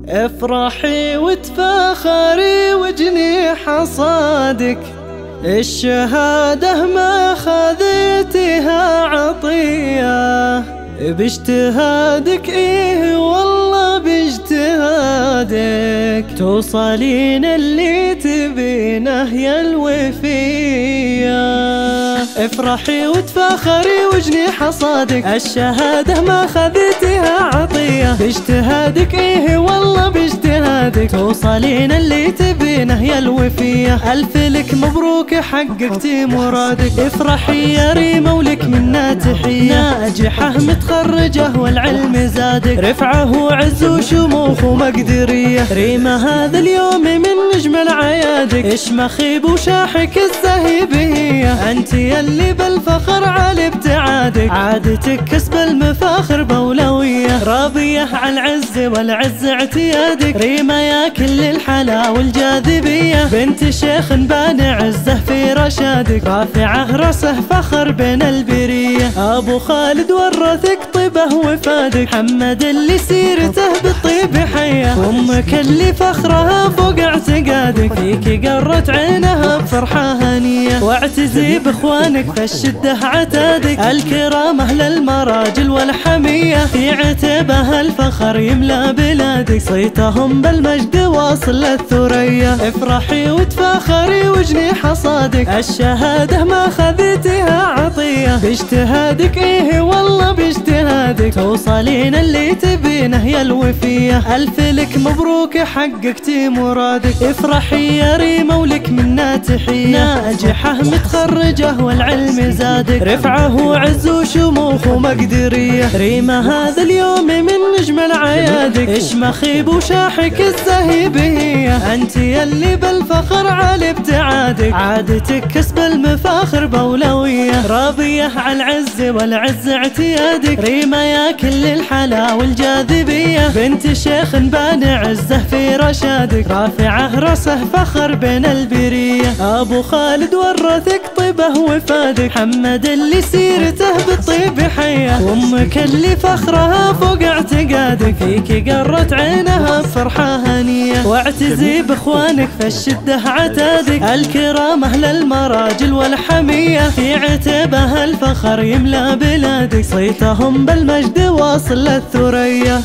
افرحي وتفاخري وجنيح حصادك، الشهادة ما خذيتها عطية، باجتهادك ايه والله باجتهادك، توصلين اللي تبينه يا الوفية. افرحي وتفاخري وجنيح حصادك، الشهادة ما خذيتها عطية، باجتهادك ايه والله باجتهادك، توصلين اللي تبينه يا الوفية. الف لك مبروك حققتي مرادك، افرحي يا ريمة ولك منا تحية، ناجحة متخرجة والعلم زادك، رفعه وعز وشموخ ومقدرية. ريمة هذا اليوم من نجم العيادك، ايش مخيب وشاحك الزهيب هي، انت يلي بالفخر على ابتعادك، عادتك كسب المفاخر بولوية. راضية على العز والعز اعتيادك، ريمة يا كل الحلا والجاذبية، بنت شيخ بان عزه في رشادك، رافعه راسه فخر بين البرية. ابو خالد ورثك طيبه وفادك، حمد اللي سيرته بالطيب حيه، وامك اللي فخرها فوق اعتقادك، فيك قرت عينها بفرحه هنيه. واعتزي باخوانك فالشده عتادك، الكرامه للمراجل والحميه، في عتبها الفخر يملا بلادك، صيتهم بالمجد واصل للثريا. افرحي وتفاخري وجنيح حصادك، الشهاده ما خذيتها عطيه، باجتهادك ايه والله باجتهادك، توصلين اللي تبينه يا الوفية. الف لك مبروك حققتي مرادك، افرحي يا ريمة ولك منا تحية، ناجحة متخرجة والعلم زادك، رفعه وعز وشموخ ومقدرية. ريمة هذا اليوم من نجم العيادك، ايش مخيب وشاحك الزهيب هي، انت يلي بالفخر على ابتعادك، عادتك كسب المفاخر بولوية. راضية على العز والعز اعتيادك، ريمة يا كل الحلا والجاذبية، بنت شيخ بان عزه في رشادك، رافعه راسه فخر بين البرية. ابو خالد ورثك طيبه وفادك، حمد اللي سيرته بالطيب حيه، وامك اللي فخرها فوق اعتقادك، فيك قرت عينها بفرحه هنيه. واعتزي باخوانك فالشده عتادك، الكرامه للمراجل والحميه، في عتبها الفخر يملا بلادك، صيتهم بالمجد واصل للثريا.